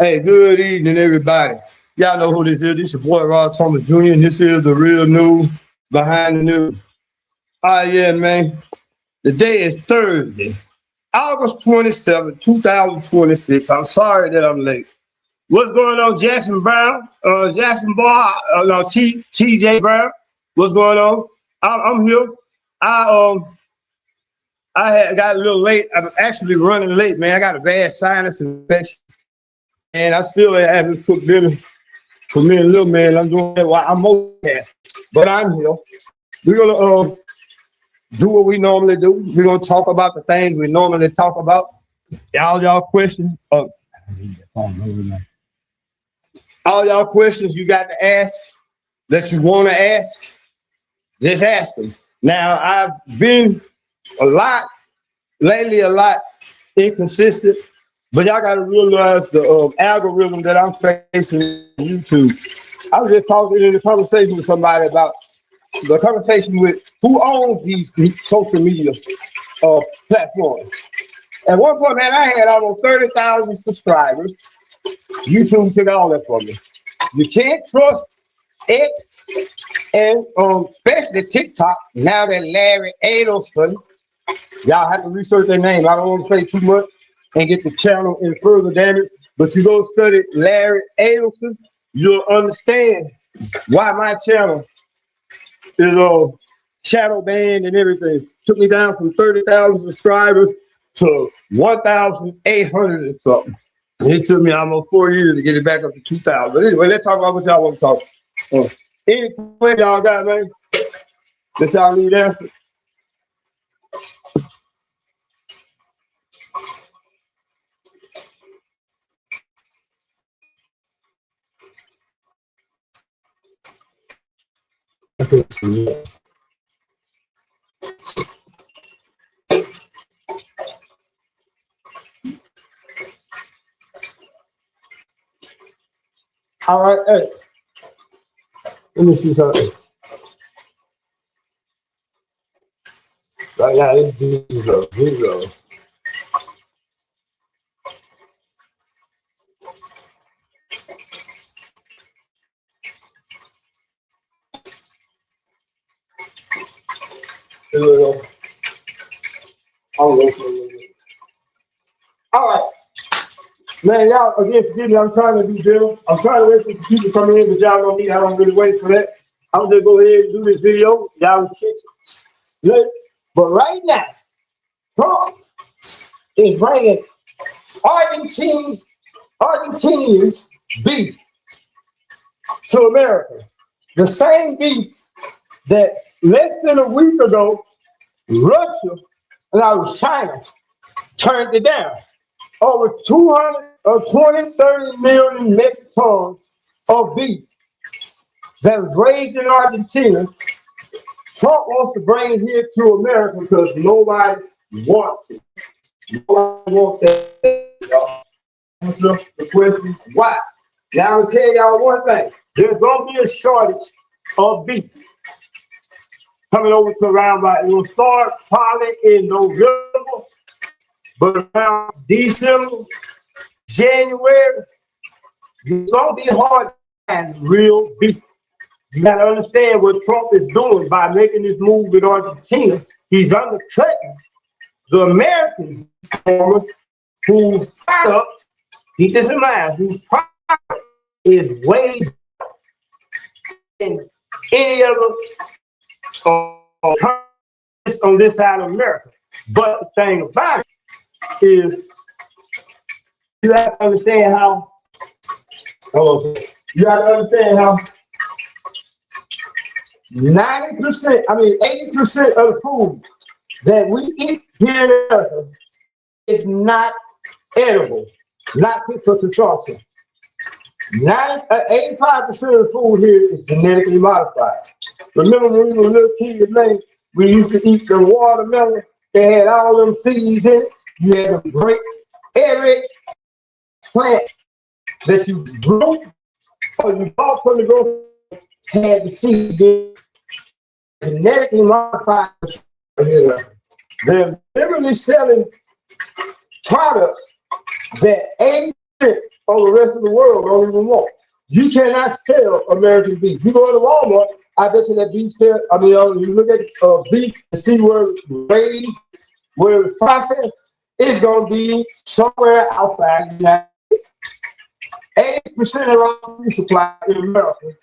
Hey, good evening, everybody. Y'all know who this is. This your boy Rod Thomas Jr. and this is the real news behind the news. All right, yeah, man. The day is Thursday, August 27th, 2026. I'm sorry that I'm late. What's going on, Jackson Brown? Jackson Bar, no, TJ Brown. What's going on? I'm here. I I had got a little late. I'm actually running late, man. I got a bad sinus infection, and I still haven't cooked dinner for me and little man. I'm doing that while I'm multitasking, but I'm here. We're gonna do what we normally do. We're gonna talk about the things we normally talk about. Y'all questions. All y'all questions you got to ask that you want to ask, just ask them. Now I've been a lot inconsistent, but y'all got to realize the algorithm that I'm facing on YouTube. I was just talking in a conversation with somebody about the conversation with who owns these social media platforms. At one point, man, I had almost 30,000 subscribers. YouTube took all that from me. You can't trust X and especially TikTok. Now that Larry Adelson, y'all have to research their name. I don't want to say too much and get the channel in further damage, but you go study Larry Adelson, you'll understand why my channel is shadow banned and everything. Took me down from 30,000 subscribers to 1,800 and something. It took me almost 4 years to get it back up to 2,000. But anyway, let's talk about what y'all want to talk about. Any question y'all got, man, that y'all need answered? All right, hey, let me see something. Right now, this is a video. All right. Man, y'all, again, forgive me, I'm trying to do dinner. I'm trying to wait for some people to come in, but y'all know me, I don't really wait for that. I'm just go ahead and do this video. Y'all will check. But right now, Trump is bringing Argentinian beef to America. The same beef that less than a week ago, Russia, China, turned it down. Over 30 million metric tons of beef that was raised in Argentina. Trump wants to bring it here to America because nobody wants it. Nobody wants that. Y'all. Answer the question, why? Now I'm gonna tell y'all one thing. There's gonna be a shortage of beef coming over to around by, it will start probably in November, but around December, January, it's gonna be hard to find real beef. You gotta understand what Trump is doing by making this move with Argentina. He's undercutting the American farmers whose product, keep this in mind, whose product is way in any other countries on this side of America. But the thing about it is, you have to understand how, you have to understand how 80% of the food that we eat here in America is not edible, not fit for consumption. 85% of the food here is genetically modified. Remember when we were little kids, man, we used to eat the watermelon, they had all them seeds in it. You had to break every plant that you grew or you bought from the grocery had the seed genetically modified. They're literally selling products that 80% of the rest of the world don't even want. You cannot sell American beef. You go to Walmart, I bet you that beef sale, you look at beef and see where it's raised, where it's processed, it's going to be somewhere outside the United States. 80% of our food supply in America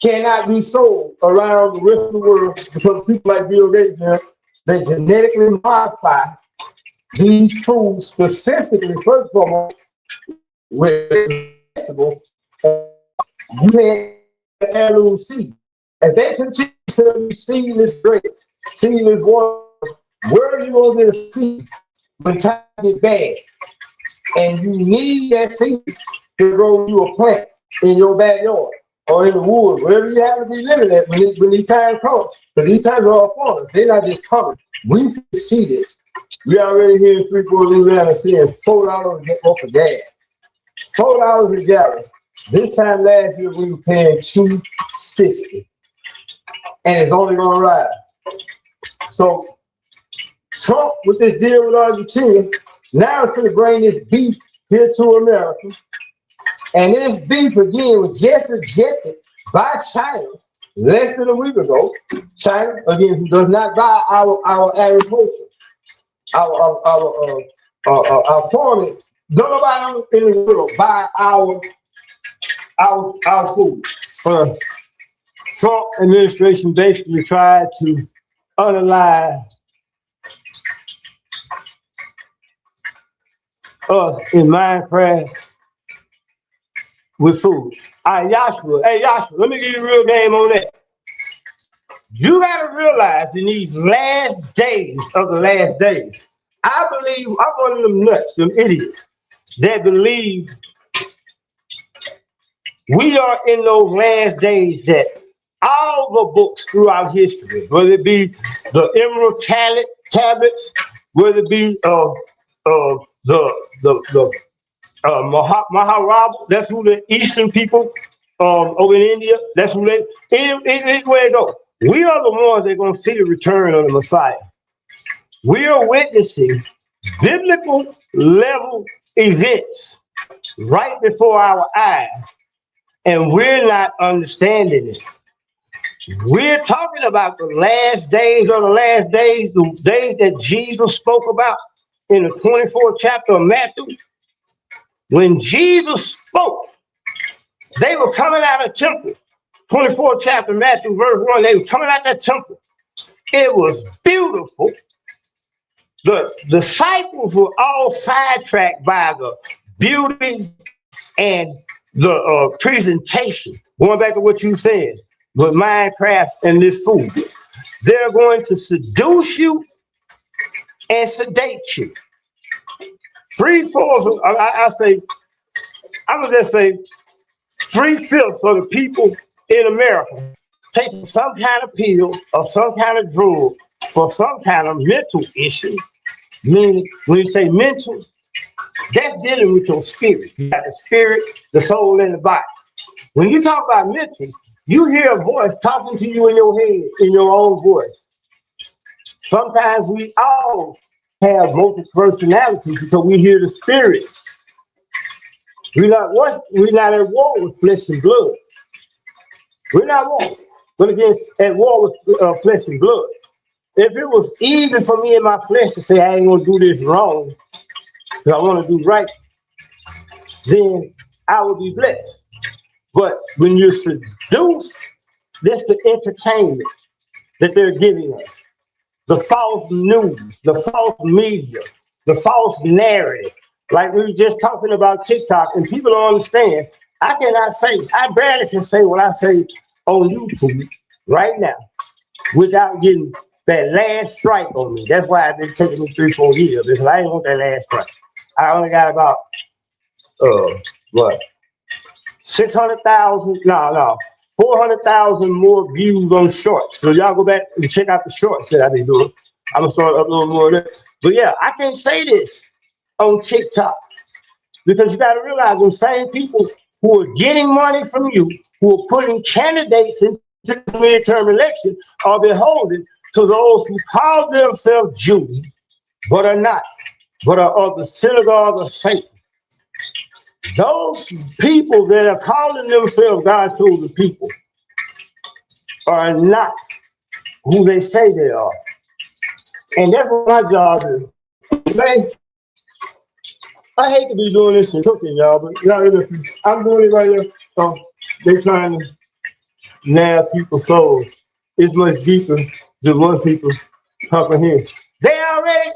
cannot be sold around the rest of the world because people like Bill Gates, they genetically modify these foods specifically, first of all, with vegetables. You can't heirloom seed. If they continue to sell you seedless grape, seedless water, where are you going to get a seed when time gets bad? And you need that seed to grow you a plant in your backyard or in the woods, wherever you have to be living at when these times come. Because these times are upon us. They're not just coming. We see this. We already here in Freeport, Louisiana, seeing $4 off of gas. $4 a gallon. This time last year we were paying $2.60, and it's only going to rise. So Trump, with this deal with Argentina, now is going to bring this beef here to America, and this beef again was just rejected by China less than a week ago. China, again, who does not buy our agriculture, our farming. Nobody in the world buy our food. Trump administration basically tried to unalive us in Minecraft with food. All right, Joshua, hey Joshua, let me give you a real game on that. You gotta realize in these last days of the last days, I believe I'm one of them nuts, them idiots that believe we are in those last days that all the books throughout history, whether it be the Emerald tablets, whether it be Maharab, that's who the Eastern people over in India, that's who it's where it goes. We are the ones that are going to see the return of the Messiah. We are witnessing biblical level events right before our eyes, and we're not understanding it. We're talking about the last days of the last days, the days that Jesus spoke about in the 24th chapter of Matthew. When Jesus spoke, they were coming out of the temple. 24th chapter, Matthew, verse 1, they were coming out of that temple. It was beautiful. The disciples were all sidetracked by the beauty and the presentation. Going back to what you said with Minecraft and this food. They're going to seduce you and sedate you. 3/4, I would just say 3/5 of the people in America taking some kind of pill or some kind of drug for some kind of mental issue. Meaning, when you say mental, that's dealing with your spirit. You got the spirit, the soul, and the body. When you talk about mental, you hear a voice talking to you in your head, in your own voice. Sometimes we all have multiple personalities because we hear the spirits. We're not at war with flesh and blood. We're not at war with flesh and blood. If it was easy for me in my flesh to say I ain't gonna do this wrong, because I want to do right, then I would be blessed. But when you're seduced, that's the entertainment that they're giving us. The false news, the false media, the false narrative. Like we were just talking about TikTok, and people don't understand. I barely can say what I say on YouTube right now without getting that last strike on me. That's why I've been taking me 3-4 years, because I didn't want that last strike. I only got about 400,000 more views on shorts. So y'all go back and check out the shorts that I've been doing. I'm gonna start uploading more of that. But yeah, I can't say this on TikTok because you got to realize the same people who are getting money from you, who are putting candidates into the midterm election, are beholden to those who call themselves Jews, but are not, but are of the synagogue of Satan. Those people that are calling themselves God's chosen people are not who they say they are. And that's what my job is. Man, I hate to be doing this and cooking, y'all, but y'all, I'm doing it right here. So they're trying to nab people's souls. It's much deeper than what people comprehend. They already,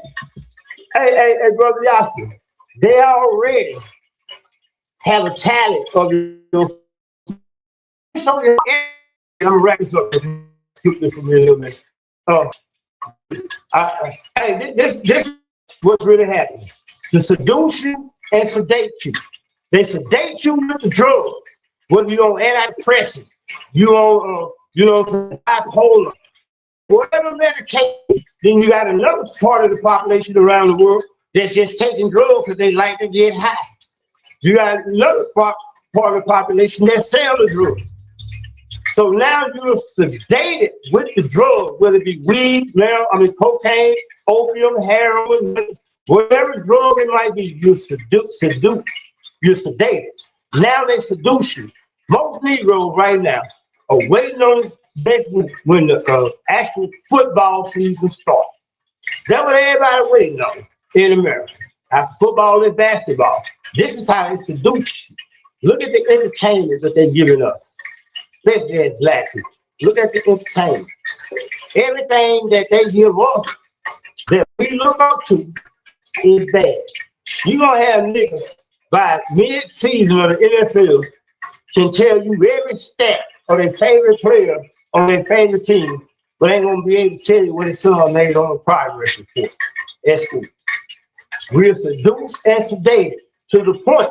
hey, Brother Yasser, they already have a talent of your. So I'm gonna wrap this up. Keep this for me a little bit. Hey, this what's really happening. To seduce you and sedate you. They sedate you with the drugs. Whether you're on antidepressants, you on bipolar, whatever medication. Then you got another part of the population around the world that's just taking drugs because they like to get high. You got another part of the population that sells the drugs. So now you're sedated with the drug, whether it be weed, cocaine, opium, heroin, whatever drug it might be, you're you're sedated. Now they seduce you. Most Negroes right now are waiting on when the actual football season starts. That's what everybody waiting on in America. After football and basketball. This is how they seduce you. Look at the entertainment that they're giving us, especially as black people. Look at the entertainment. Everything that they give us that we look up to is bad. You're going to have niggas by mid-season of the NFL can tell you every stat of their favorite player on their favorite team, but ain't going to be able to tell you what his son made on a progress report. That's true. We're seduced and sedated to the point.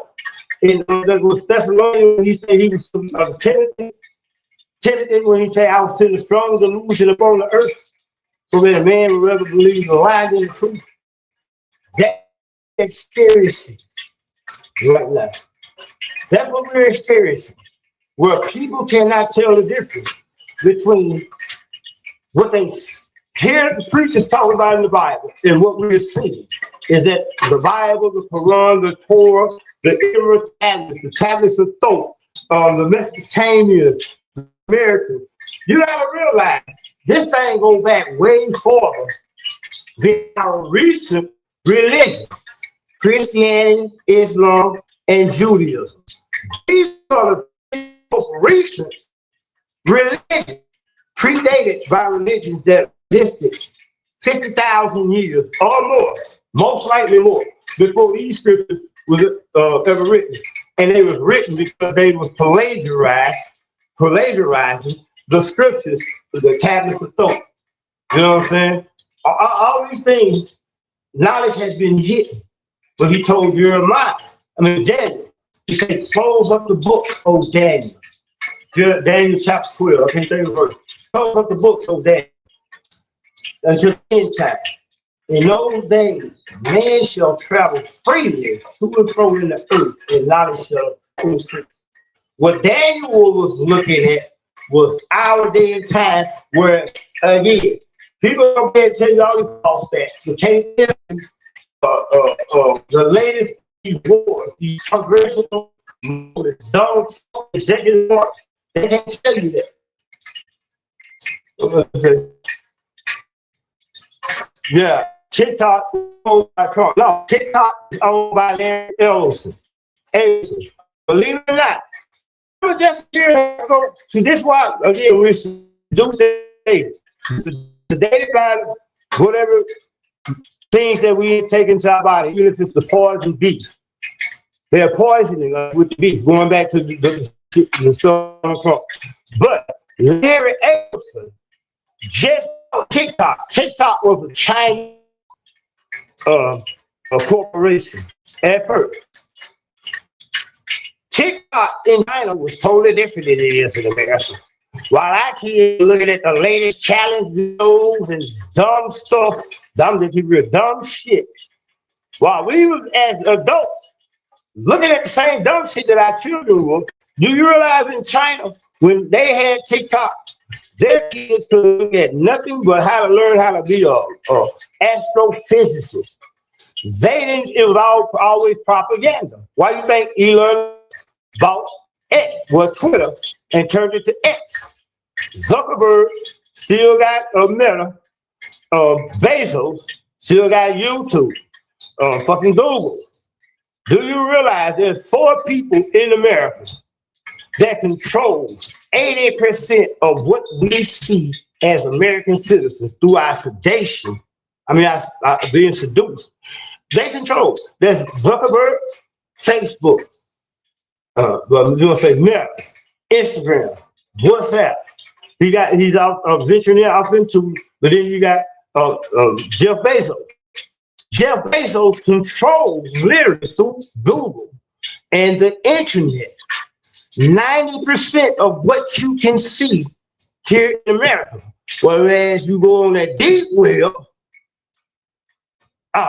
And that was Thessalonians when he said he was Timothy when he said, I was sending a strong delusion upon the earth, so that a man would rather believe the lie than the truth. That experiencing right now. That's what we're experiencing, where people cannot tell the difference between what they hear the preachers talk about in the Bible and what we're seeing. Is that the Bible, the Quran, the Torah, the tablets of Thoth, the Mesopotamia, the Americans. You gotta realize this thing goes back way farther than our recent religion. Christianity, Islam, and Judaism. These are the most recent religions predated by religions that existed 50,000 years or more, most likely more, before these scriptures was ever written. And they was written because they was plagiarizing the scriptures, the tablets of Thoth. You know what I'm saying? All these things, knowledge has been hidden. But he told Daniel, he said, close up the books, O Daniel. Daniel chapter 12, I can't think of the verse. Close up the books, O Daniel. Until the end time. In those days, man shall travel freely to and fro in the earth, and knowledge shall increase. What Daniel was looking at was our day and time, where, again, people don't care to tell you all these false stats. You can't tell them the latest wars, these congressional, executive order, they can't tell you that. Yeah, TikTok owned by Trump. No, TikTok is owned by Larry Ellison. Believe it or not, I was just here ago to this one again. We're sedated by whatever things that we take into our body, even if it's the poison beef. They're poisoning us with the beef, going back to the Southern Trump. But Larry Ellison just TikTok was a Chinese a corporation at first. TikTok in China was totally different than it is in America. While I keep looking at the latest challenge videos and dumb stuff, dumb shit. While we was as adults looking at the same dumb shit that our children were, do you realize in China when they had TikTok, their kids could look at nothing but how to learn how to be a astrophysicist. They didn't, it was always propaganda. Why do you think Elon bought X, well, Twitter, and turned it to X? Zuckerberg still got a Meta. Bezos still got YouTube. Fucking Google. Do you realize there's 4 people in America that controls 80% of what we see as American citizens through our sedation? I mean, our being seduced. They control. There's Zuckerberg, Facebook. You're gonna say Meta, Instagram, WhatsApp. He's out venturing off into, but then you got Jeff Bezos. Jeff Bezos controls literally through Google and the internet 90% of what you can see here in America. Whereas you go on that deep web,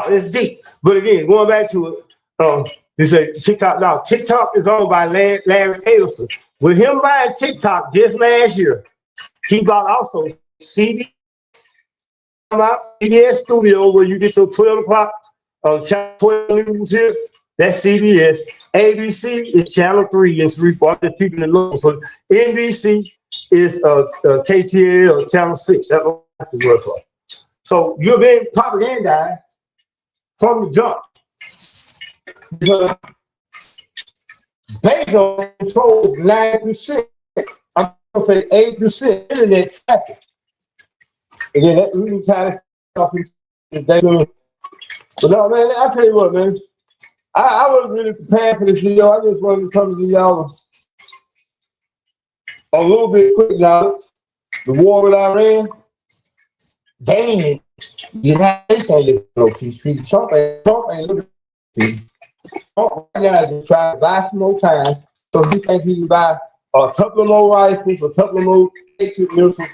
it's deep. But again, going back to it, you say TikTok. Now, TikTok is owned by Larry Ellison. With him buying TikTok just last year, he bought also CBS Studio, where you get your 12 o'clock channel 12 news here. That's CBS. ABC is channel 3 and 3 for other people in local. So NBC is KTL channel 6. That's what the word for. So you're being propagandized from the jump. Because Bezos controls 90%. I'm gonna say 80% internet traffic. Again, that really ties off. But no, man, I tell you what, man. I wasn't really prepared for this video. I just wanted to come to y'all a little bit quick now. The war with Iran, dang, the United States ain't looking no peace treaty. Trump ain't looking at peace. Trump right now is just trying to buy some more time, so he thinks he can buy a couple of more rifles, a couple of more missiles, a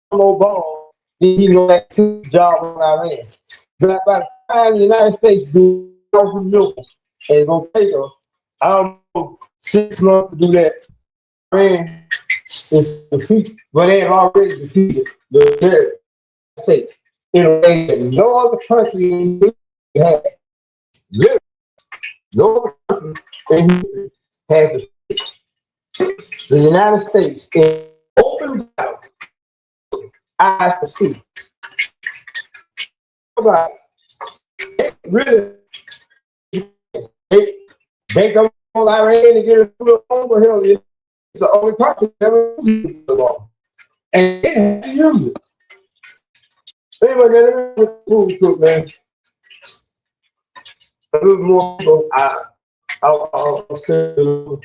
couple more bombs. Then he go back to the job with Iran. But by the time the United States do missiles, and it's gonna take us, I don't know, 6 months to do that. Iran is defeated, but they have already defeated the United States in a way that no other country in history has. Literally, no other country in history has defeated the United States in open battle, eyes to see. Really, they come on Iran to get us through the over hill. It's the only country that ever used the law. And they had to use it. Anyway, man, let me move to it, man. A little more, so I'll say a little.